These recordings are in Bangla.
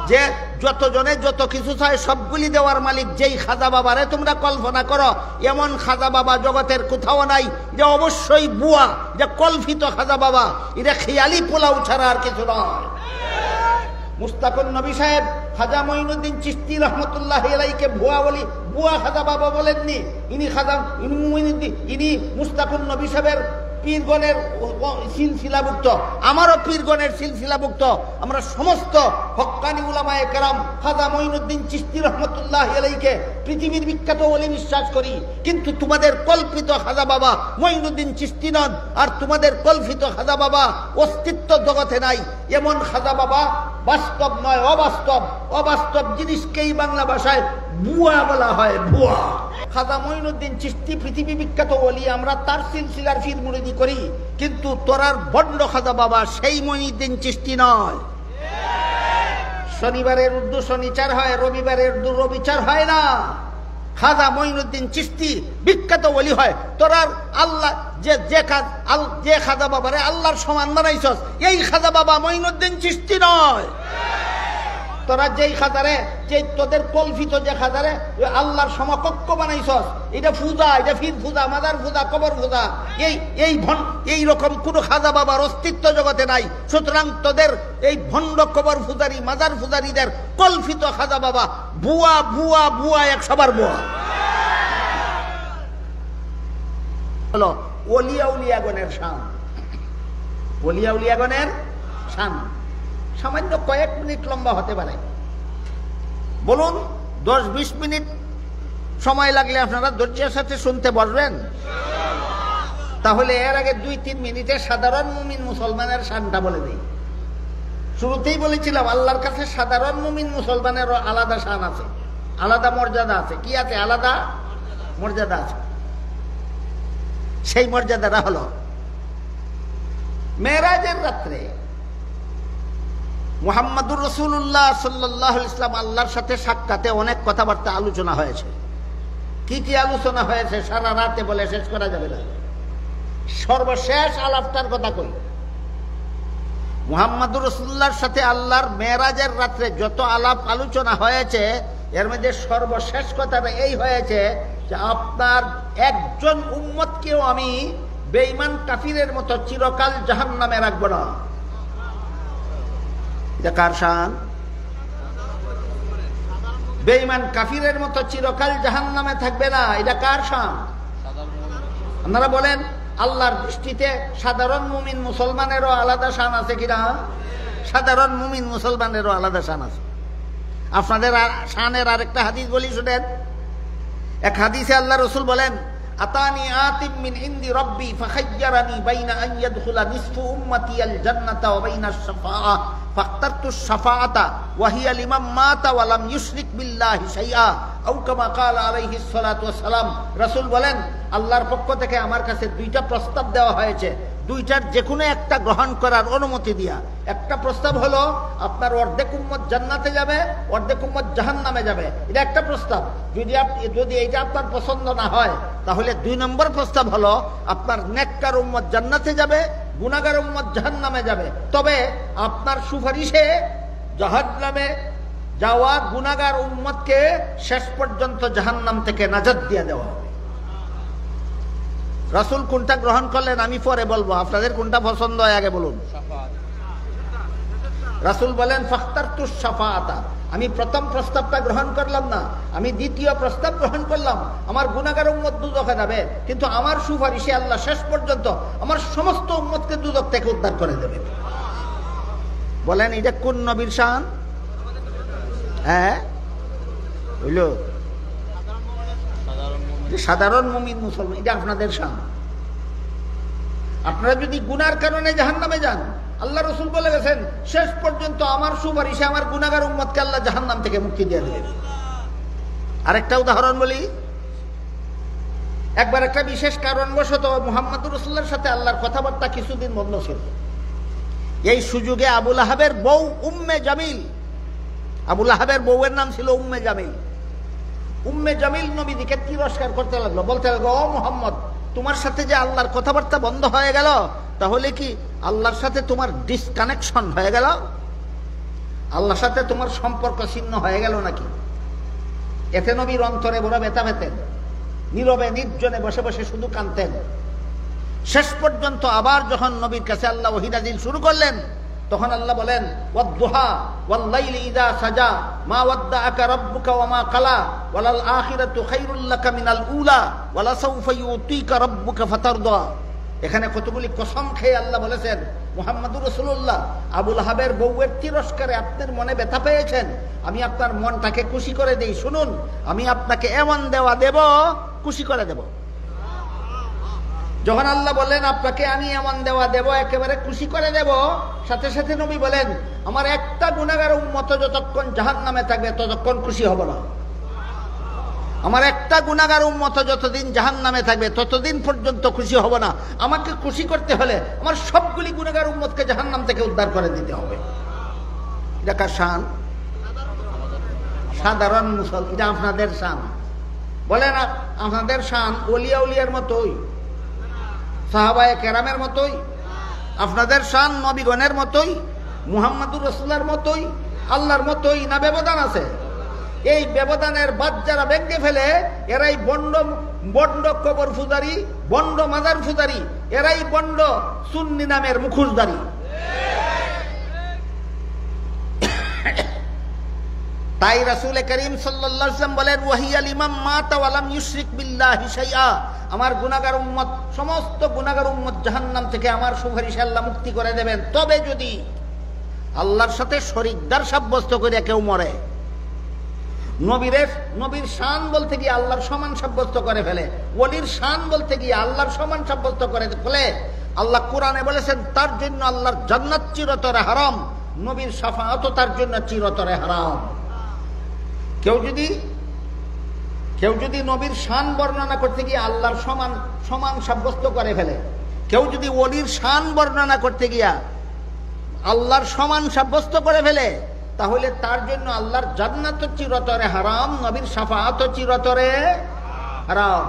যে যতজনে যত কিছু চায় সবগুলি দেওয়ার মালিক যেই খাজা বাবারে তোমরা কল্পনা করো, এমন খাজা বাবা জগতের কোথাও নাই। যে অবশ্যই বুয়া, যে কল্পিত খাজা বাবা, এটা খেয়ালি পোলাও ছাড়া আর কিছু নয়। মুস্তাকুন নবী সাহেব খাজা মঈনুদ্দিন চিশতি রহমতুল্লাহ আলাইহিকে ভুয়া বলি, বুয়া খাজা বাবা বলেননি। ইনি খাজা মঈনুদ্দিন, ইনি মুস্তাকুন নবী সাহেবের পীরগণের সিলসিলাভুক্ত, আমারও পীরগণের সিলসিলাভুক্ত। আমরা সমস্ত হক্কানি উলামায়ে কেরাম খাজা মঈনুদ্দিন চিশতি রহমতুল্লাহ আলাইহিকে পৃথিবীর বিখ্যাত ওলি বিশ্বাস করি। কিন্তু তোমাদের কল্পিত খাজা বাবা মঈনুদ্দিন চিশতি নন, আর তোমাদের কল্পিত খাজা বাবা অস্তিত্ব জগতে নাই। এমন খাজা বাবা বাস্তব নয়, অবাস্তব। অবাস্তব জিনিসকেই বাংলা ভাষায় বুয়া বলা হয়, বুয়া। খাজা মঈনুদ্দিন চিশতি পৃথিবী বিখ্যাত ওলি, আমরা তার সিলসিলার পীর মুরিদি করি। কিন্তু তোরার বন্ড খাজা বাবা সেই মঈনুদ্দিন চিশতি নয়। শনিবারের উর্দু শনিচার হয়, রবিবারের উর্দু রবিচার হয় না। খাজা মঈনুদ্দিন চিশতি বিখ্যাত ওলি হয়। তোরার আল্লাহ যে খাজা বাবারে আল্লাহর সমান বানাইছস, এই খাজা বাবা মঈনুদ্দিন চিশতি নয়। তোরা যেই খাজারে, যে তোদের কল্পিত যে খাজারে আল্লাহর সমকক্ষ বানাইছস, এটা পূজা, এটা ফির পূজা, মাজার পূজা, কবর পূজা, এই রকম কোন খাজা বাবার অস্তিত্ব জগতে নাই। সুতরাং তোদের এই ভণ্ড কবর পূজারী, মাজার পূজারীদের কল্পিত খাজা বাবা বুয়া, বুয়া, বুয়া, এক সবার বুয়া। হলো ওলিয়া উলিয়াগণের শান, ওলিয়া উলিয়াগণের শান সামান্য কয়েক মিনিট লম্বা হতে পারে। বলুন 10-20 মিনিট সময় লাগলে আপনারা ধৈর্যের সাথে শুনতে বসবেন? তাহলে এর আগে 2-3 মিনিটে সাধারণ মুমিন মুসলমানের শানটা বলে দেই। শুরুতেই বলেছিলাম আল্লাহর কাছে সাধারণ মুমিন মুসলমানেরও আলাদা শান আছে, আলাদা মর্যাদা আছে। কি আছে? আলাদা মর্যাদা আছে। সেই মর্যাদাটা হলো মেরাজের রাত্রে মুহাম্মদুর রাসূলুল্লাহ সাল্লাল্লাহু আলাইহি ওয়াসাল্লাম আল্লাহর সাথে সাক্ষাতে অনেক কথাবার্তা আলোচনা হয়েছে। কি কি আলোচনা হয়েছে সারা রাতে বলে শেষ করা যাবে না। সর্বশেষ আলাপটার কথা কই। মুহাম্মদুর রাসূলুল্লাহর সাথে আল্লাহর মেরাজের রাত্রে যত আলাপ আলোচনা হয়েছে, এর মধ্যে সর্বশেষ কথাটা এই হয়েছে যে আপনার একজন উম্মতকেও আমি বেঈমান কাফিরের মতো চিরকাল জাহান্নামে রাখবো না। এটা কার শান? বেঈমান কাফিরের মতো চিরকাল জাহান্নামে থাকবে না, এটা কার শান? আপনারা বলেন আল্লাহর দৃষ্টিতে সাধারণ মুমিন মুসলমানেরও আলাদা শান আছে কিনা? সাধারণ মুমিন মুসলমানেরও আলাদা শান আছে। আপনাদের শানের আরেকটা হাদিস বলি শুনেন। এক হাদিসে আল্লাহ রাসূল বলেন, আতানি আতিম মিন ইনদি রাব্বি ফাখায়্যারানি বাইনা আন ইয়াদখুলা নিসফু উম্মতি আল জান্নাতা ওয়া বাইনা আশ-শাফাআ ফাখতারতু আশ-শাফাআতা ওয়া হিয়া লিমান মাতা ওয়া লাম ইউশরিক বিল্লাহি শাইআ আও কামা ক্বালা আলাইহিস সালাতু ওয়াস সালাম। রাসূল বলেন আল্লাহর পক্ষ থেকে আমার কাছে দুইটা প্রস্তাব দেওয়া হয়েছে, দুইটার যে কোনো একটা গ্রহণ করার অনুমতি দিয়া। একটা প্রস্তাব হলো আপনার অর্ধেক উম্মত জান্নাতে যাবে, অর্ধেক উম্মত জাহান্নামে যাবে, এটা একটা প্রস্তাব। যদি এইটা আপনার পছন্দ না হয়, তাহলে 2 নম্বর প্রস্তাব হলো আপনার নেককার উম্মত জান্নাতে যাবে, গুনাহগার উম্মত জাহান্নামে যাবে। তবে আপনার সুপারিশে জাহান্নামে যাওয়া গুনাহগার উম্মতকে শেষ পর্যন্ত জাহান্নাম থেকে নাজাত দিয়ে দেওয়া হবে। রাসূল কোনটা গ্রহণ করলেন আমি পরে বলবো, আপনাদের কোনটা পছন্দ হয় আগে বলুন। রাসূল বলেন ফাখতারতু শাফাআতা, আমি প্রথম প্রস্তাবটা গ্রহণ করলাম না, আমি দ্বিতীয় প্রস্তাব গ্রহণ করলাম। আমার গুনাহগার উম্মত দুজখে যাবে, কিন্তু আমার সুপারিশে আল্লাহ শেষ পর্যন্ত আমার সমস্ত উম্মতকে দুজখ থেকে উদ্ধার করে দেবে। বলেন এটা কোন নবীর শান? হ্যাঁ হইল সাধারণ মুমিন মুসলমান, এটা আপনাদের শান। আপনারা যদি গুনার কারণে জাহান্নামে যান, আল্লাহ রাসূল বলে গেছেন শেষ পর্যন্ত আমার সুপারিশে আমার গুনাহগার উম্মতকে আল্লাহ জাহান্নাম থেকে মুক্তি দিয়ে দেবেন। আরেকটা উদাহরণ বলি। একবার একটা বিশেষ কারণবশত মুহাম্মদুর রাসূলুল্লাহর সাথে আল্লাহর কথাবার্তা কিছুদিন বন্ধ ছিল। এই সুযোগে আবু লাহাবের বউ উম্মে জামিল, আবু লাহাবের বউয়ের নাম ছিল উম্মে জামিল। উম্মে জামিল নবীজিকে তিরস্কার করতে লাগলো, বলতে লাগলো ও মুহাম্মদ, তোমার সাথে যে আল্লাহর কথাবার্তা বন্ধ হয়ে গেল, তাহলে কি আল্লাহর সাথে তোমার ডিসকানেকশন হয়ে গেল? আল্লাহর সাথে তোমার সম্পর্ক ছিন্ন হয়ে গেল নাকি? এতে নবীর অন্তরে বড় ব্যথা পেতেন, নীরবে নির্জনে বসে বসে শুধু কাঁদতেন। শেষ পর্যন্ত আবার যখন নবীর কাছে আল্লাহ ওহী নাযিল শুরু করলেন, তখন আল্লাহ বলেন, ওয়াদ-দুহা ওয়াল-লাইলি ইযা সাজা মা ওয়াদ্দাআকা রাব্বুকা ওয়া মা ক্বালা ওয়ালাল আখিরাতু খায়রুল লাকা মিনাল উলা ওয়ালা সাওফা ইউতিকা রাব্বুকা ফাতারদা। এখানে কতগুলি কসম খেয়ে আল্লাহ বলেছেন, মুহাম্মদুর রাসূলুল্লাহ, আবু লাহাবের বউয়ের তিরস্কারে আপনার মনে ব্যথা পেয়েছেন, আমি আপনার মনটাকে খুশি করে দেই। শুনুন, আমি আপনাকে এমন দেওয়া দেব, খুশি করে দেব। যখন আল্লাহ বলেন আপনাকে আমি এমন দেওয়া দেব, একেবারে খুশি করে দেব, সাথে সাথে নবী বলেন, আমার একটা গুনাহগার উম্মত যতক্ষণ জাহান্নামে থাকবে ততক্ষণ খুশি হব না। আমার একটা গুনাহগার উম্মত যতদিন জাহান্নামে থাকবে ততদিন পর্যন্ত খুশি হব না। আমাকে খুশি করতে হলে আমার সবগুলি গুনাহগার উম্মতকে জাহান্নাম থেকে উদ্ধার করে দিতে হবে। এটা কার শান? সাধারণ মুসলমান। এটা আপনাদের শান। বলেন আপনাদের শান ওলিয়া উলিয়ার মতোই, সাহাবায়ে কেরামের মতোই, আপনাদের শান নবীগণের মতোই, মুহাম্মদুর রাসূলের মতোই, আল্লাহর মতোই, না ব্যবধান আছে? এই ব্যবধানের বাদ যারা ভেঙে ফেলে এরাই বন্ড কবর পূজারি, বন্ড মাজার পূজারি, এরাই বন্ড সুন্নি নামের মুখোশধারী। তাই রাসূল করিম সাল্লাল্লাহু আলাইহি ওয়াসাল্লাম বলেন, ওয়াহিয়াল ইমাম মাতা ওয়া লাম ইউশরিক বিল্লাহি শাইআ। আমার গুনাহগার উম্মত, সমস্ত গুনাহগার উম্মত জাহান্নাম থেকে আমার সুপারিশে আল্লাহ মুক্তি করে দেবেন, তবে যদি আল্লাহর সাথে শরীকদার সাব্যস্ত করে কেউ মরে। নবীর শান বলতে গিয়ে আল্লাহর সমান সাব্যস্ত করে ফেলে, ওলির শান বলতে গিয়ে আল্লাহর সমান সাব্যস্ত করে ফেলে। আল্লাহ কোরআনে বলেছেন তার জন্য আল্লাহর জান্নাত চিরতরে হারাম, নবীর শাফাআতও তার জন্য চিরতরে হারাম। কেউ যদি নবীর শান বর্ণনা করতে গিয়ে আল্লাহর সমান সাব্যস্ত করে ফেলে, কেউ যদি ওলির শান বর্ণনা করতে গিয়া আল্লাহর সমান সাব্যস্ত করে ফেলে, তাহলে তার জন্য আল্লাহর জান্নাত চিরতরে হারাম, নবীর শাফাআত চিরতরে হারাম।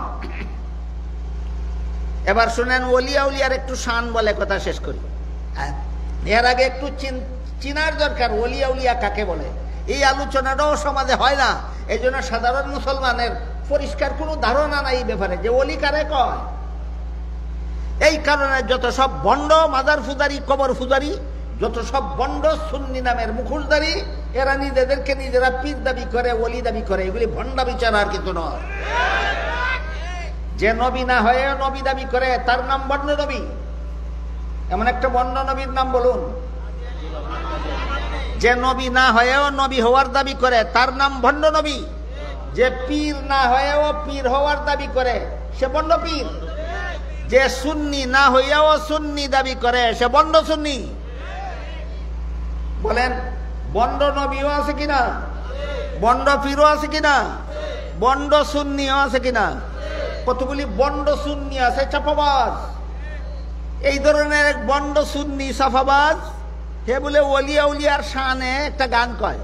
এবার শুনেন, ওলিয়া উলিয়ার একটু শান বলে কথা শেষ করি। এর আগে একটু চিনার দরকার ওলিয়া উলিয়া কাকে বলে। এই আলোচনাটাও সমাজে হয় না, এই জন্য সাধারণ মুসলমানের পরিষ্কার কোনো ধারণা নাই এই ব্যাপারে যে ওলি কারে কয়। এই কারণে যত সব বন্ড মাজার পূজারি, কবর পূজারি, যত সব বন্ড সুন্নি নামের মুখোশধারী, এরা নিজেদেরকে নিজেরা পীর দাবি করে, ওলি দাবি করে। এগুলি ভণ্ডা বিচার আর কিছু নয়। যে নবী না হয়ে নবী দাবি করে তার নাম বন্ড নবী। এমন একটা বন্ড নবীর নাম বলুন। যে নবী না হয়েও নবী হওয়ার দাবি করে তার নাম ভণ্ড নবী। যে পীর না হয়েও পীর হওয়ার দাবি করে সে বন্ড পীর। যে সুন্নি না হইয়াও সুন্নি দাবি করে সে বন্ড সুন্নি। বলেন, বন্ড নবীও আছে কিনা? বন্ড পীরও আছে কিনা? বন্ড সুন্নিও আছে কিনা? কতগুলি বন্ড সুন্নি আছে চাপাবাজ। এই ধরনের এক বন্ড সুন্নি সাফাবাজ, হে বলে ওলিয়া উলিয়ার শানে একটা গান কয়।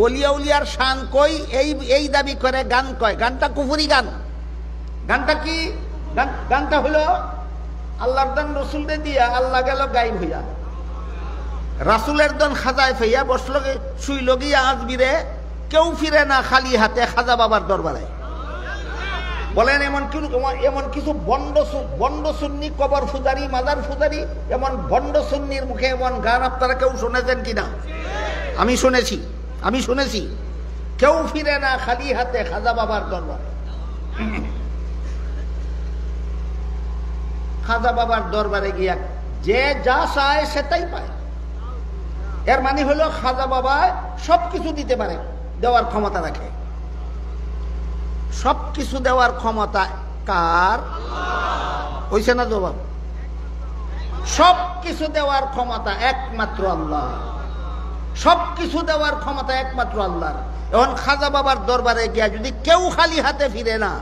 ওলিয়া উলিয়ার শান কই এই দাবি করে গান কয়। গানটা কুফরি গান। গানটা কি? গানটা হলো আল্লাহর দান রসুলকে দিয়া আল্লাহ গেল গায়েব হইয়া, রাসুলের দন খাজায় ফেইয়া বসল, শুইল গিয়া আজমিরে, কেউ ফিরে না খালি হাতে খাজা বাবার দরবারে। বলেন, এমন কিছু বন্ড সুন্নি, কবর ফুজারি, মাজার ফুজারি, এমন বন্ড সুন্নির মুখে এমন গান আপনারা কেউ শুনেছেন কিনা? আমি শুনেছি। কেউ ফিরে না খালি হাতে খাজা বাবার দরবারে। খাজা বাবার দরবারে গিয়া যে যা চায় সেটাই পায়। এর মানে হলো খাজা বাবা সবকিছু দিতে পারে, দেওয়ার ক্ষমতা রাখে। সবকিছু দেওয়ার ক্ষমতা কার? হইছে না জবাব? সবকিছু দেওয়ার ক্ষমতা একমাত্র আল্লাহ। সবকিছু দেওয়ার ক্ষমতা একমাত্র আল্লাহর। এখন খাজা বাবার দরবারে গিয়া যদি কেউ খালি হাতে ফিরে না,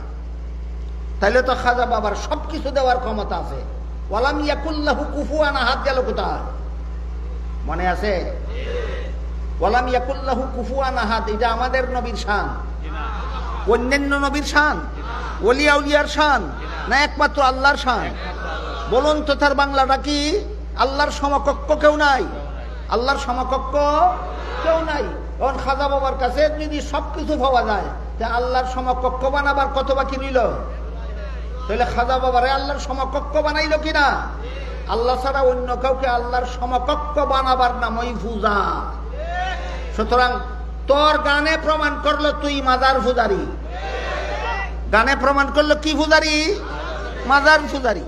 তাহলে তো খাজা বাবার সবকিছু দেওয়ার ক্ষমতা আছে। ওয়ালাম ইয়াকুল্লাহু কুফুয়ান আহাদ গেল কোথায়? মনে আছে? ওয়ালাম ইয়াকুল্লাহু কুফুয়ান আহাদ, এটা আমাদের নবীর শান, অন্যান্য নবীর শান, ওলিয়া উলিয়ার শান, না একমাত্র আল্লাহর শান? বলুন তো, তার বাংলাটা কি? আল্লাহর সমকক্ষ কেউ নাই। আল্লাহর সমকক্ষ কেউ নাই। এখন খাজা বাবার কাছে যদি সবকিছু পাওয়া যায়, তা আল্লাহর সমকক্ষ বানাবার কত বাকি রইল? তাহলে খাজা বাবারে আল্লাহর সমকক্ষ বানাইল কিনা? আল্লাহ ছাড়া অন্য কাউকে আল্লাহর সমকক্ষ বানাবার নামই পূজা। সুতরাং তোর গানে প্রমাণ করলো তুই মাজার পূজারি, গানে প্রমাণ করলো কি পূজারি? মাজার পূজারি।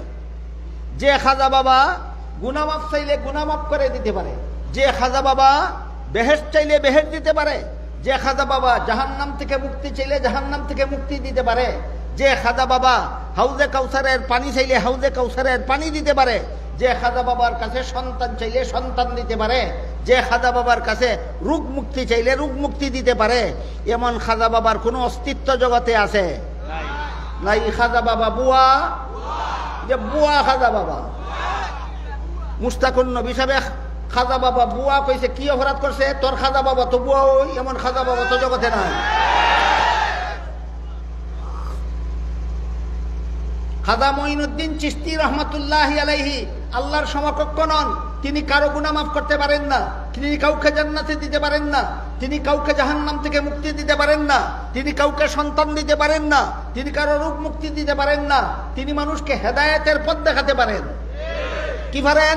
যে খাজা বাবা গুনাহ মাফ চাইলে গুনাহ মাফ করে দিতে পারে, যে খাজা বাবা বেহেশত চাইলে বেহেশত দিতে পারে, যে খাজা বাবা জাহান্নাম থেকে মুক্তি চাইলে জাহান্নাম থেকে মুক্তি দিতে পারে, যে খাজা বাবা হাউজে কাউসারের পানি চাইলে হাউজে কাউসারের পানি দিতে পারে, যে খাজা বাবার কাছে সন্তান চাইলে সন্তান দিতে পারে, যে খাজা বাবার কাছে রোগ মুক্তি চাইলে রোগ মুক্তি দিতে পারে, এমন খাজা বাবার কোনো অস্তিত্ব জগতে আছে নাই? খাজা বাবা বুয়া, যে বুয়া খাজা বাবা। মুস্তাকুন নবী সাহেব খাজা বাবা বুয়া কইছে, কি অপরাধ করছে? তোর খাজা বাবা তো বুয়া, ওই এমন খাজা বাবা তো জগতে নাই। খাজা মঈনুদ্দিন চিশতি রহমাতুল্লাহি আলাইহি আল্লাহর সমকক্ষ নন। তিনি কারো গুনাহ মাফ করতে পারেন না, তিনি কাউকে জান্নাতে দিতে পারেন না, তিনি কাউকে জাহান্নাম থেকে মুক্তি দিতে পারেন না, তিনি কাউকে সন্তান দিতে পারেন না, তিনি কারো রোগ মুক্তি দিতে পারেন না। তিনি মানুষকে হেদায়েতের পথ দেখাতে পারেন। কি পারেন?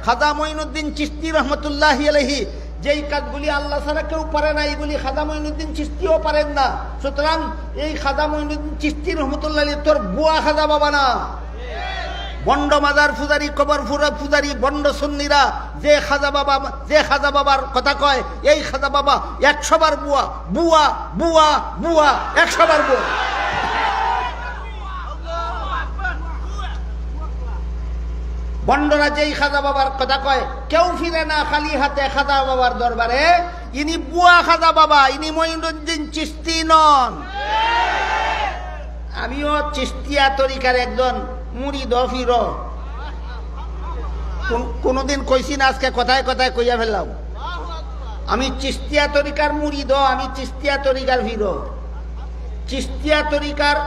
খাজা মঈনুদ্দিন চিশতি রহমাতুল্লাহি আলাইহি যেই কাজগুলি আল্লাহ ছাড়া কেউ পারে না, এইগুলি খাজা মঈনুদ্দিন চিশতিও পারেন না। সুতরাং এই খাজা মঈনুদ্দিন চিশতি রহমাতুল্লাহ আলাইহি তোর বুয়া খাজা বাবা না। বন্ড মাজার পূজারি, কবর পূজারি, বন্ড সুন্নিরা যে খাজা বাবার কথা কয়, এই খাজা বাবা 100 বার বুয়া বুয়া বুয়া বুয়া 100 বার বুয়া। বন্ডরা যেই খাজা বাবার কথা কয়, কেউ ফিরে না খালি হাতে খাজা বাবার দরবারে, ইনি বুয়া খাজা বাবা, ইনি মঈনুদ্দিন চিশতি নন। আমিও চিশতিয়া তরিকার একজন মুরিদ ফির, কোনদিন কইছি না, আজকে কথায় কথায় কইয়া ফেললাম। আমি চিশতিয়া তরিকার মুরিদ, আমি চিশতিয়া তরিকার ফির। চিশতিয়া তরিকার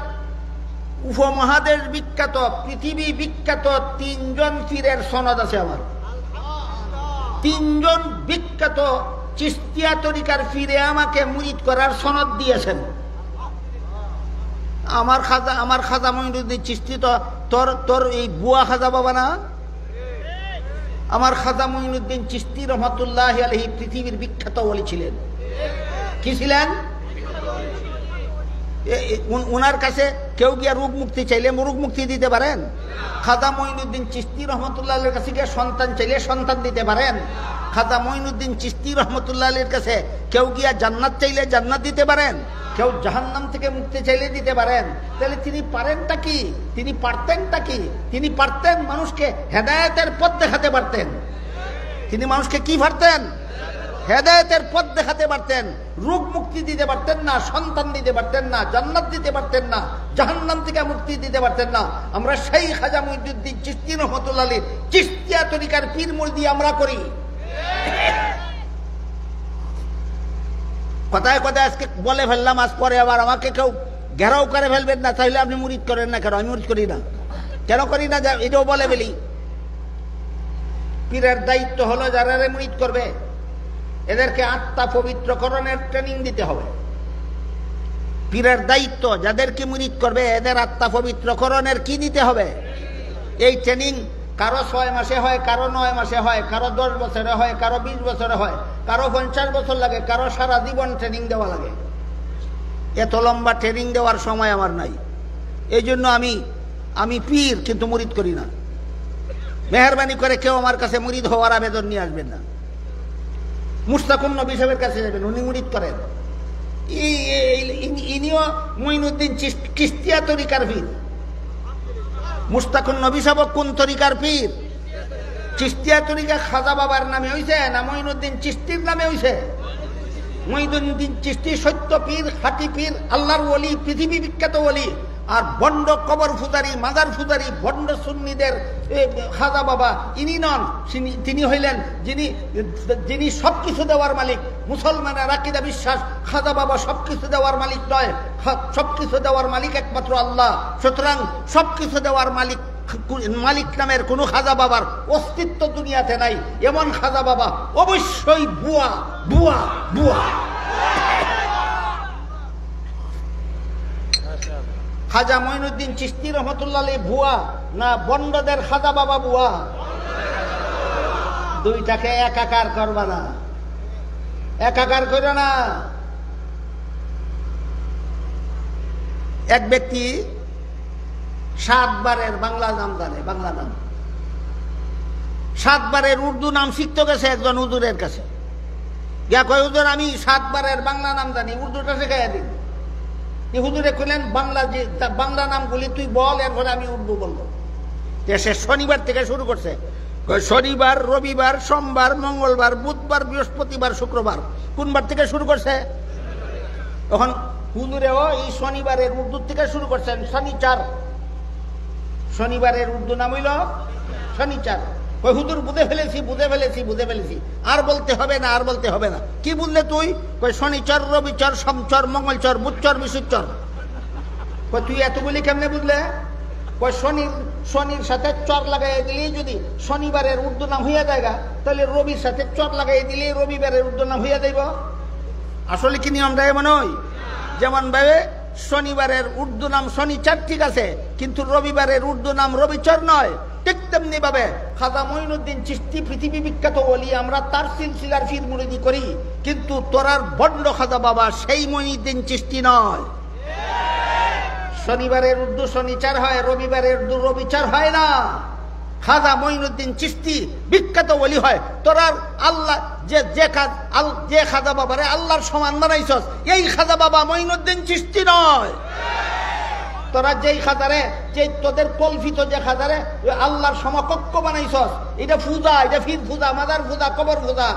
উপমহাদেশ বিখ্যাত, পৃথিবী বিখ্যাত 3 জন পীরের সনদ আছে আমার। 3 জন বিখ্যাত চিশতিয়া তরিকার পীরে আমাকে মুরিদ করার সনদ দিয়েছেন। আমার খাজা মঈনুদ্দিন চিশতি তো তোর এই বুয়া খাজা বাবা না? আমার খাজা মঈনুদ্দিন চিশতি রহমাতুল্লাহি আলাইহি পৃথিবীর বিখ্যাত ওলি ছিলেন। কি ছিলেন? উনার কাছে কেউ গিয়া রোগ মুক্তি চাইলে রোগ মুক্তি দিতে পারেন? খাজা মঈনুদ্দিন চিশতি রহমাতুল্লাহ আলাইহির কাছে গিয়ে সন্তান চাইলে সন্তান দিতে পারেন? খাজা মঈনুদ্দিন চিশতি রহমাতুল্লাহ আলাইহির কাছে কেউ গিয়া জান্নাত চাইলে জান্নাত দিতে পারেন? কেউ জাহান্নাম থেকে মুক্তি চাইলে দিতে পারেন? তাহলে তিনি পারেনটা কি? তিনি পারতেনটা কি? তিনি পারতেন মানুষকে হেদায়েতের পথ দেখাতে পারতেন। তিনি মানুষকে কি পারতেন? হেদায়েতের পথ দেখাতে পারতেন। রোগ মুক্তি দিতে পারতেন না, সন্তান দিতে পারতেন না, জান্নাত দিতে পারতেন না, জাহান্নাম থেকে মুক্তি দিতে পারতেন না। আমরা সেই খাজা মঈনুদ্দিন চিশতি রহমাতুল্লাহ আলাইহি চিশতিয়া তরিকার পীর মুরিদি আমরা করি। কথায় কথায় আজকে বলে ফেললাম, আজ পরে আবার আমাকে কেউ ঘেরাও করে ফেলবেন না, তাহলে আপনি মুরিদ করেন না কেন? আমি মুরিদ করি না। কেন করি না এটাও বলে ফেলি। পীরের দায়িত্ব হলো যারা মুরিদ করবে এদেরকে আত্মা পবিত্রকরণের ট্রেনিং দিতে হবে। পীরের দায়িত্ব যাদেরকে মুরিদ করবে এদের আত্মা পবিত্রকরণের কি দিতে হবে? এই ট্রেনিং কারো 6 মাসে হয়, কারো 9 মাসে হয়, কারো 10 বছরে হয়, কারো 20 বছরে হয়, কারো 50 বছর লাগে, কারো সারা জীবন ট্রেনিং দেওয়া লাগে। এত লম্বা ট্রেনিং দেওয়ার সময় আমার নাই। এই জন্য আমি পীর কিন্তু মুরিদ করি না। মেহরবানি করে কেউ আমার কাছে মুরিদ হওয়ার আবেদন নিয়ে আসবেন না। মুস্তাকুন নবী সাহেবের কাছে যাবেন, উনি মুরিদ করেন। ইনিও মঈনুদ্দিন চিশতিয়া তরিকার পীর। মুস্তাকুন নবী সাহেব কোন তরিকার পীর? চিশতিয়া তরিকা খাজা বাবার নামে হইছে না মঈনুদ্দিন চিশতির নামে হইছে? মঈনুদ্দিন চিশতি সত্য পীর, খাঁটি পীর, আল্লাহর ওলি, পৃথিবী বিখ্যাত ওলি। আর বন্ড কবর ফুজারি, মাজার ফুজারি, বন্ড সুন্নিদের খাজা বাবা ইনি নন। তিনি হইলেন যিনি সবকিছু দেওয়ার মালিক। মুসলমানের আকীদা বিশ্বাস খাজা বাবা সবকিছু দেওয়ার মালিক নয়, সবকিছু দেওয়ার মালিক একমাত্র আল্লাহ। সুতরাং সবকিছু দেওয়ার মালিক মালিক নামের কোন খাজা বাবার অস্তিত্ব দুনিয়াতে নাই। এমন খাজা বাবা অবশ্যই বুয়া বুয়া বুয়া। খাজা মঈনুদ্দিন চিশতি রহমতুল্লাহ আলাইহি ভুয়া না বন্ডদের খাজা বাবা বুয়া? দুইটাকে একাকার করবা না, একাকার করো না। এক ব্যক্তি 7 বারের বাংলা নাম জানে, বাংলা নাম 7 বারের উর্দু নাম শিখতে গেছে একজন হুজুরের কাছে। গিয়া কয়, হুজুর আমি 7 বারের বাংলা নাম জানি, উর্দুটা শেখাইয়া দিন। হুজুরে কইলেন, বাংলা নামগুলি তুই বল, এরপরে আমি উর্দু বলবো। সে শনিবার থেকে শুরু করছে, শনিবার, রবিবার, সোমবার, মঙ্গলবার, বুধবার, বৃহস্পতিবার, শুক্রবার। কোন বার থেকে শুরু করছে? এখন হুজুরেও এই শনিবারের উর্দু থেকে শুরু করছেন শনিচার। শনিবারের উর্দু নাম হইল শনিচার। ওই হুজুর বুঝে ফেলেছি, বুঝে ফেলেছি, বুঝে ফেলেছি, আর বলতে হবে না, আর বলতে হবে না। কি বুঝলে তুই? কই শনিচর, রবিচর, সোমচর, মঙ্গলচর, বুধচর, বিশুচর। কই তুই এতগুলি কেমনে বুঝলে? কই শনির সাথে চর লাগাই দিলেই যদি শনিবারের উর্দু নাম হইয়া যায়, তাহলে রবির সাথে চর লাগাই দিলেই রবিবারের উর্দু নাম হইয়া যাইব। আসলে কি নিয়মটা এমন হয়? যেমন ভাবে শনিবারের উর্দু নাম শনিচার, ঠিক আছে, কিন্তু রবিবারের উর্দু নাম রবিচর নয়। ঠিক তেমনি ভাবে খাজা মঈনুদ্দিন চিশতি পৃথিবী বিখ্যাত ওলি, আমরা তার সিলসিলার ফির মুরিদি করি, কিন্তু তোরার বন্ড খাজা বাবা সেই মঈনুদ্দিন চিশতি নয়। শনিবারের উর্দু শনিচার হয়, রবিবারের উর্দু রবিচার হয় না। খাজা মঈনুদ্দিন চিশতি বিখ্যাত ওলি হয়। তোরার আল্লাহ যে খাজা বাবারে আল্লাহর সমান বানাইছস, এই খাজা বাবা মঈনুদ্দিন চিশতি নয়। তোরা যেই খাজারে, যে তোদের কল্পিত যে খাজারে আল্লাহর সমকক্ষ বানাইছস, এটা পূজা, এটা ফির পূজা, মাজার পূজা, কবর পূজা,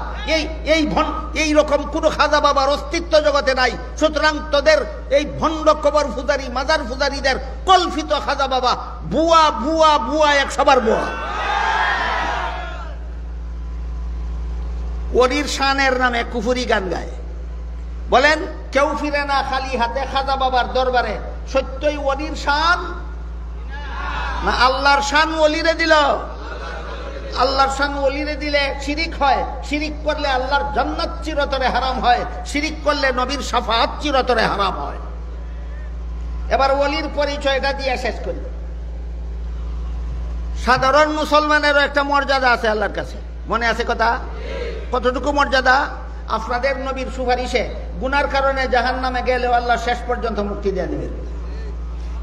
এই রকম কোন খাজা বাবার অস্তিত্ব জগতে নাই। সুতরাং তোদের এই ভণ্ড কবর পূজারী, মাজার পূজারীদের কল্পিত খাজা বাবা বুয়া বুয়া বুয়া, 100 বার বুয়া। ওলির শানের নামে কুফরি গান গায়, বলেন কেউ ফিরে না খালি হাতে খাজা বাবার দরবারে। সত্যই ওলির শান না আল্লাহর শান ওলিরে দিল? আল্লাহর শান ওলিরে দিলে শিরিক হয়। শিরিক করলে আল্লাহর জান্নাত চিরতরে হারাম হয়, শিরিক করলে নবীর শাফাআত চিরতরে হারাম হয়। এবার ওলির পরিচয়টা দিয়ে শেষ করি। সাধারণ মুসলমানেরও একটা মর্যাদা আছে আল্লাহর কাছে, মনে আছে কথা? কতটুকু মর্যাদা? আপনাদের নবীর সুপারিশে গুনার কারণে জাহান্নামে গেলেও আল্লাহ শেষ পর্যন্ত মুক্তি দিয়ে দিবেন,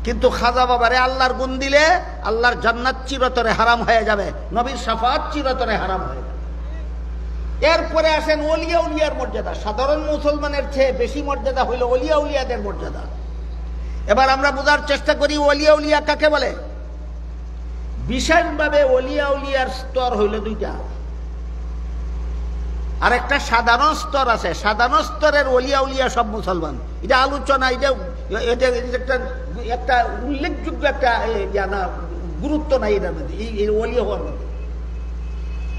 কিন্তু খাজা বাবারে আল্লাহর গুণ দিলে আল্লাহর জান্নাত চিরতরে হারাম হয়ে যাবে, নবীর শাফাআত চিরতরে হারাম হয়ে যাবে। এরপরে আসেন ওলিয়া উলিয়ার মর্যাদা। সাধারণ মুসলমানের চেয়ে বেশি মর্যাদা হইল ওলিয়া উলিয়াদের মর্যাদা। এবার আমরা বোঝার চেষ্টা করি ওলিয়া উলিয়া কাকে বলে। বিশেষভাবে ওলিয়া উলিয়ার স্তর হইল 2টা। আর একটা সাধারণ স্তর আছে। সাধারণ স্তরের ওলিয়া উলিয়া সব মুসলমান, এটা আলোচনা, এটা একটা উল্লেখযোগ্য একটা গুরুত্ব নাই এটার মধ্যে, এই ওলিয়া হওয়ার মধ্যে।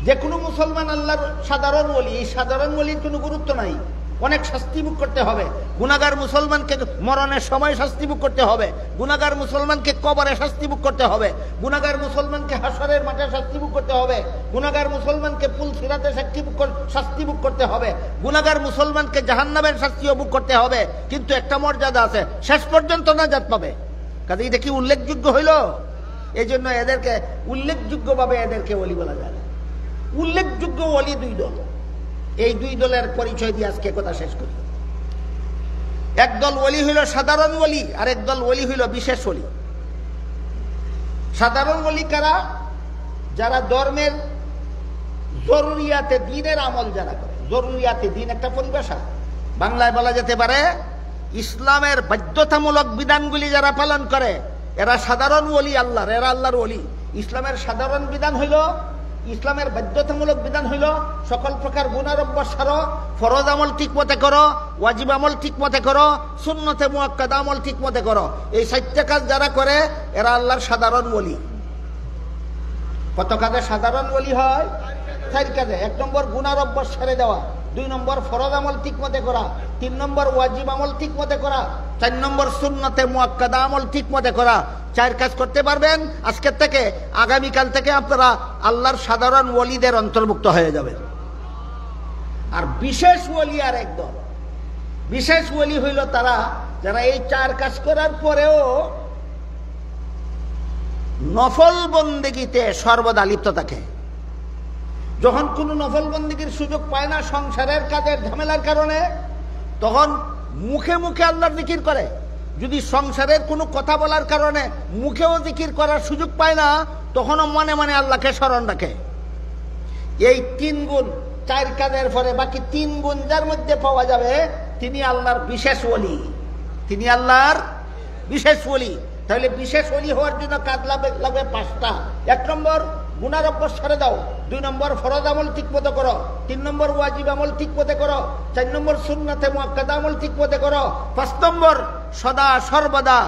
যে কোনো মুসলমান আল্লাহর সাধারণ ওলি, এই সাধারণ ওলির কোনো গুরুত্ব নাই। অনেক শাস্তি ভোগ করতে হবে। গুনাহগার মুসলমানকে মরণের সময় শাস্তি ভোগ করতে হবে, গুনাহগার মুসলমানকে কবরে শাস্তি ভোগ করতে হবে, গুনাহগার মুসলমানকে হাসরের মাঠে শাস্তি ভোগ করতে হবে, গুনাহগার মুসলমানকে পুল সিরাতে শাস্তি ভোগ করতে হবে, গুনাহগার মুসলমানকে জাহান্নামের শাস্তিও ভোগ করতে হবে। কিন্তু একটা মর্যাদা আছে, শেষ পর্যন্ত নাজাত পাবে। কাজে এটা কি উল্লেখযোগ্য হইল? এই জন্য এদেরকে উল্লেখযোগ্যভাবে এদেরকে ওলি বলা যায়। উল্লেখযোগ্য ওলি 2 দল। এই 2 দলের পরিচয় দিয়ে আজকে কথা শেষ করি। একদল ওলি হইল সাধারণ ওলি, আর একদল ওলি হইল বিশেষ ওলি। সাধারণ ওলি কারা? যারা ধর্মের জরুরিয়াতে দ্বীনের আমল যারা করে। জরুরিয়াতে দ্বীন একটা পরিভাষা, বাংলায় বলা যেতে পারে ইসলামের বাধ্যতামূলক বিধানগুলি যারা পালন করে এরা সাধারণ ওলি আল্লাহর, এরা আল্লাহর ওলি। ইসলামের সাধারণ বিধান হইল, ইসলামের বাধ্যতামূলক বিধান হইল সকল প্রকার গুনার অভ্যাস ছাড়ো, ফরজ আমল ঠিক মতে করো, ওয়াজিব আমল ঠিক মতে করো, সুন্নতে মুআক্কাদা আমল ঠিক মতে করো। এই 4টা কাজ যারা করে এরা আল্লাহর সাধারণ ওলি। কত কাজে সাধারণ ওলি হয়? 4 কাজে। 1 নম্বর গুনার অভ্যাস ছেড়ে দেওয়া। 2 নম্বর ফরজ আমল ঠিক মতে করা, 3 নম্বর ওয়াজিব আমল ঠিক মতে করা, 4 নম্বর সুন্নতে মুআক্কাদা আমল ঠিক মতে করা। 4 কাজ করতে পারবেন, আজকের থেকে আগামীকাল থেকে আপনারা আল্লাহর সাধারণ ওলিদের অন্তর্ভুক্ত হয়ে যাবেন। আর বিশেষ ওলি আর একদল, বিশেষ ওলি হইল তারা যারা এই 4 কাজ করার পরেও নফল বন্দেগীতে সর্বদা লিপ্ত থাকে। যখন কোনো নফল বন্দেগীর সুযোগ পায় না সংসারের কাজের ঝামেলার কারণে, তখন মুখে মুখে আল্লাহর জিকির করে। যদি সংসারের কোনো কথা বলার কারণে মুখেও জিকির করার সুযোগ পায় না, তখনও মনে মনে আল্লাহকে স্মরণ রাখে। এই 3 গুণ 4 কাজের পরে বাকি 3 গুণ যার মধ্যে পাওয়া যাবে, তিনি আল্লাহর বিশেষ ওলি, তিনি আল্লাহর বিশেষ ওলি। তাহলে বিশেষ ওলি হওয়ার জন্য কাজ লাগবে 5টা। 1 নম্বর গুনার অভ্যাস ছেড়ে দাও, 2 নম্বর ফরজ আমল ঠিক মতো করো, 3 নম্বর ওয়াজিব আমল ঠিক মতো করো, 4 নম্বর সুন্নাতে মুআক্কাদা আমল ঠিক মতো করো, 5 নম্বর সদা সর্বদা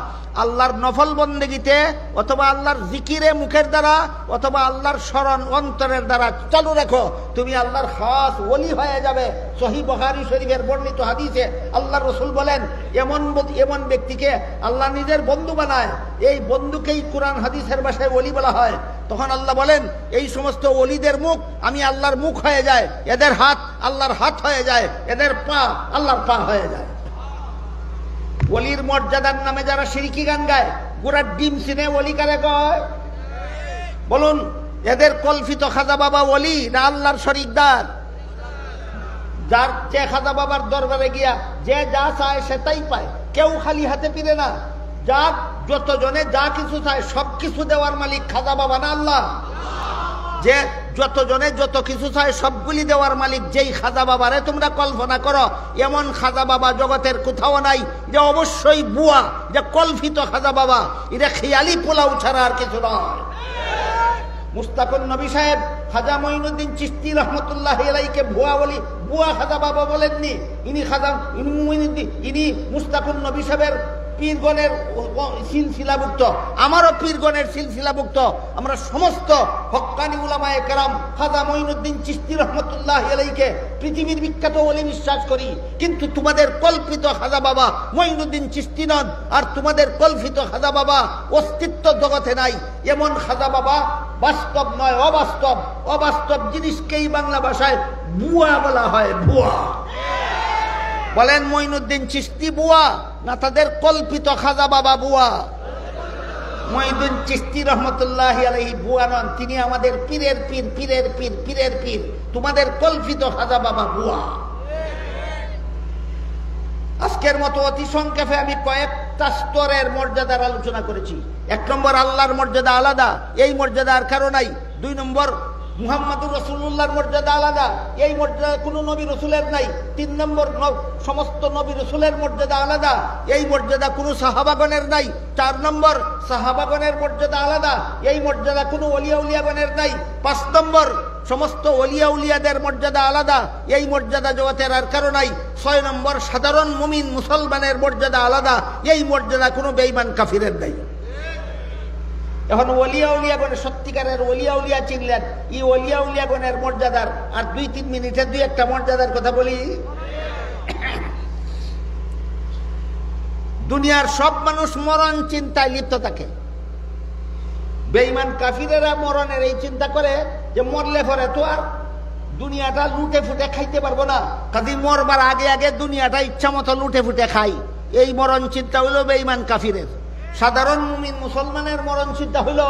আল্লাহর নফল বন্দেগীতে অথবা আল্লাহর জিকিরে মুখের দ্বারা অথবা আল্লাহর স্মরণ অন্তরের দ্বারা চালু রাখো, তুমি আল্লাহর খাস ওলি হয়ে যাবে। সহিহ বুখারী শরীফের বর্ণিত হাদিসে আল্লাহর রাসূল বলেন, এমন ব্যক্তিকে আল্লাহ নিজের বন্ধু বানায়, এই বন্ধুকেই কোরআন হাদিসের ভাষায় ওলি বলা হয়। তখন আল্লাহ বলেন, এই সমস্ত ওলিদের মুখ আমি আল্লাহর মুখ হয়ে যায়, এদের হাত আল্লাহর হাত হয়ে যায়, এদের পা আল্লাহর পা হয়ে যায়। ওলির মর্যাদার নামে যারা শিরকি গান গায়, গোড়ার ডিম চিনে ওলি কারে কয়? বলুন, এদের কল্পিত খাজা বাবা ওলি না আল্লাহর শরীকদার? যার যে খাজা বাবার দরবারে গিয়া যে যা চায় সে তাই পায়, কেউ খালি হাতে ফিরে না। যার যতজনে যা কিছু চায় সব কিছু দেওয়ার মালিক খাজা বাবা না আল্লাহ? যে যতজনে যত কিছু চায় সবগুলি দেওয়ার মালিক যেই খাজা বাবারে তোমরা কল্পনা করো, এমন খাজা বাবা জগতের কোথাও নাই। যে অবশ্যই বুয়া, যে কল্পিত খাজা বাবা, এটা খেয়ালি পোলাও ছাড়া আর কিছু নয়। মুস্তাকুন নবী সাহেব খাজা মঈনুদ্দিন চিশতি রহমতুল্লাহ আলাইহিকে ভুয়া বলি, বুয়া খাজা বাবা বলেননি। ইনি মুস্তাকুন নবী সাহেবের পীরগণের সিলসিলাভুক্ত, আমারও পীরগণের সিলসিলাভুক্ত। আমরা সমস্ত হক্কানি উলামায়ে কেরাম খাজা মঈনুদ্দিন চিশতি রহমতুল্লাহ আলাইহিকে পৃথিবীর বিখ্যাত ওলি বিশ্বাস করি। কিন্তু তোমাদের কল্পিত খাজা বাবা মঈনুদ্দিন চিশতি নন, আর তোমাদের কল্পিত খাজা বাবা অস্তিত্ব জগতে নাই। এমন খাজা বাবা বাস্তব নয়, অবাস্তব। অবাস্তব জিনিসকেই বাংলা ভাষায় বুয়া বলা হয়, বুয়া। বলেন মঈনুদ্দিন চিশতি বুয়া না তাদের কল্পিত খাজা বাবা বুয়া? মঈনুদ্দিন চিশতি রহমতুল্লাহি আলাইহি বুয়া নন, তিনি আমাদের পীরের পীর, পীরের পীর, পীরের পীর। তোমাদের কল্পিত খাজা বাবা বুয়া। আজকের মতো অতি সংক্ষেপে আমি কয়েকটা স্তরের মর্যাদার আলোচনা করেছি। 1 নম্বর আল্লাহর মর্যাদা আলাদা, এই মর্যাদা আর কারো নাই। 2 নম্বর মুহাম্মদুর রাসূলুল্লাহর মর্যাদা আলাদা, এই মর্যাদা কোনো নবী রাসূলের নাই। 3 নম্বর সমস্ত নবী রাসূলের মর্যাদা আলাদা, এই মর্যাদা কোনো সাহাবাগণের নাই। 4 নম্বর সাহাবাগণের মর্যাদা আলাদা, এই মর্যাদা কোনো ওলিয়া উলিয়াগণের নাই। 5 নম্বর সমস্ত ওলিয়া উলিয়াদের মর্যাদা আলাদা, এই মর্যাদা জগতের আর কারো নাই। 6 নম্বর সাধারণ মুমিন মুসলমানের মর্যাদা আলাদা, এই মর্যাদা কোনো বেঈমান কাফিরের নাই। এখন ওলিয়া উলিয়াগণের সত্যিকারের ওলিয়া উলিয়া চিনলেন, এই ওলিয়া উলিয়াগণের মর্যাদার আর 2-3 মিনিটে 2-1টা মর্যাদার কথা বলি। দুনিয়ার সব মানুষ মরণ চিন্তায় লিপ্ত থাকে। বেঈমান কাফিরেরা মরণের এই চিন্তা করে যে মরলে পরে তো আর দুনিয়াটা লুটে ফুটে খাইতে পারবো না, কাজে মরবার আগে আগে দুনিয়াটা ইচ্ছা মতো লুটে ফুটে খাই। এই মরণ চিন্তা হইল বেঈমান কাফিরের। সাধারণ মুমিন মুসলমানের মরণ চিন্তা হইল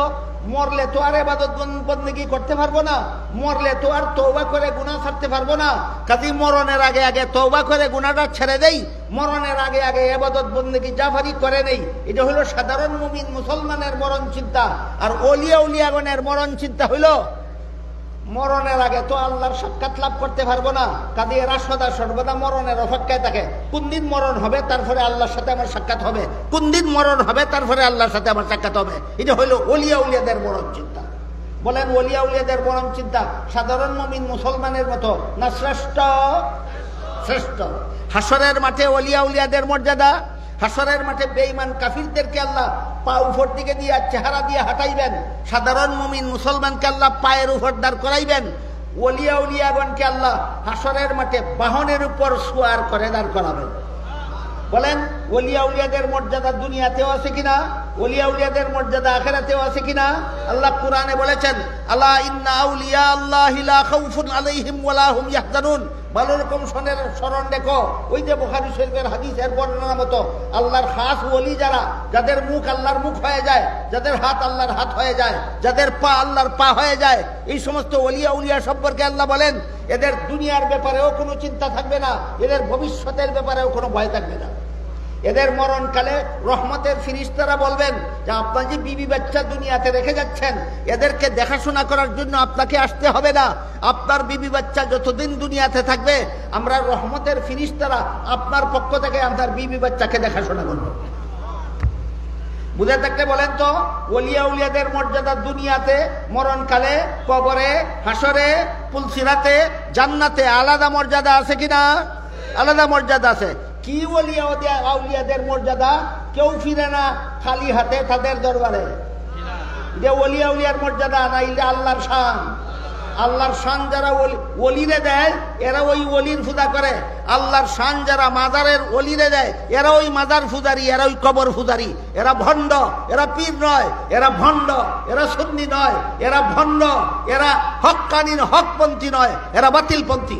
মরলে তো আর ইবাদত বন্দেগী করতে পারবো না, মরলে তো আর তওবা করে গুনাহ ছাড়তে পারবো না, কাজে মরণের আগে আগে তওবা করে গুনাহটা ছেড়ে দেই, মরণের আগে আগে ইবাদত বন্দেগী জাফারি করে নেই। এটা হলো সাধারণ মুমিন মুসলমানের মরণ চিন্তা। আর ওলিয়া উলিয়াগণের মরণ চিন্তা হইল মরণের আগে তো আল্লাহর সাক্ষাৎ লাভ করতে পারবো না, কাজে এরা সদা সর্বদা মরণের অপেক্ষায় থাকে। কোন দিন মরণ হবে তারপরে আল্লাহর সাথে আমার সাক্ষাৎ হবে, কোন দিন মরণ হবে তারপরে আল্লাহর সাথে আমার সাক্ষাৎ হবে। এটা হইল ওলিয়া উলিয়াদের মরণ চিন্তা। বলেন ওলিয়া উলিয়াদের মরণ চিন্তা সাধারণ মুমিন মুসলমানের মতো না শ্রেষ্ঠ? শ্রেষ্ঠ। হাসরের মাঠে ওলিয়া উলিয়াদের মর্যাদা, হাসরের মাঠে বেঈমান কাফিরদেরকে আল্লাহ পা উপর দিকে দিয়ে চেহারা দিয়ে হাঁটাইবেন, সাধারণ মুমিন মুসলমানকে আল্লাহ পায়ের উপর দাঁড় করাইবেন। ওলিয়া উলিয়াগণকে আল্লাহ হাসরের মাঠে বাহনের উপর সুয়ার করে দাঁড় করাবেন। বলেন ওলিয়া উলিয়াদের মর্যাদা দুনিয়াতেও আছে কিনা? ওলিয়া উলিয়াদের মর্যাদা আখিরাতেও আছে কিনা? আল্লাহ কুরআনে বলেছেন, আলা ইন্না আউলিয়া আল্লাহি লা খাউফুন আলাইহিম ওয়ালা হুম ইয়াহজানুন। ভালো রকম স্মরণ রেখো, ওই যে বুখারী শরীফের হাদিসের বর্ণনা মতো আল্লাহর খাস ওলি যারা, যাদের মুখ আল্লাহর মুখ হয়ে যায়, যাদের হাত আল্লাহর হাত হয়ে যায়, যাদের পা আল্লাহর পা হয়ে যায়, এই সমস্ত ওলিয়া উলিয়া সম্পর্কে আল্লাহ বলেন এদের দুনিয়ার ব্যাপারেও কোনো চিন্তা থাকবে না, এদের ভবিষ্যতের ব্যাপারেও কোনো ভয় থাকবে না। এদের মরণকালে রহমতের ফিরিস্তারা বলবেন যে আপনার যে বিবি বাচ্চা দুনিয়াতে রেখে যাচ্ছেন, এদেরকে দেখাশোনা করার জন্য আপনাকে আসতে হবে না। আপনার বিবি বাচ্চা যতদিন দুনিয়াতে থাকবে, আমরা রহমতের ফিরিস্তারা আপনার পক্ষ থেকে আপনার বিবি বাচ্চাকে দেখাশোনা করব। বুঝে থাকলে বলেন তো, ওলিয়া উলিয়াদের মর্যাদা দুনিয়াতে, মরণকালে, কবরে, হাসরে, পুলসিরাতে, জান্নাতে আলাদা মর্যাদা আছে কিনা? আলাদা মর্যাদা আছে। কি ওলিয়া আউলিয়াদের মর্যাদা? কেউ ফিরে না খালি হাতে তাদের দরবারে। যে ওলিয়া উলিয়ার মর্যাদা না, এটা আল্লাহর শান। আল্লাহর শান যারা ওলিরে দেয়, এরা ওই ওলির পূজা করে। আল্লাহর শান যারা মাজারের ওলিরে দেয়, এরা ওই মাজার পূজারি, এরা ওই কবর পূজারি। এরা ভণ্ড, এরা পীর নয়, এরা ভণ্ড, এরা সুন্নি নয়, এরা ভণ্ড, এরা হক্কানি হকপন্থী নয়, এরা বাতিলপন্থী।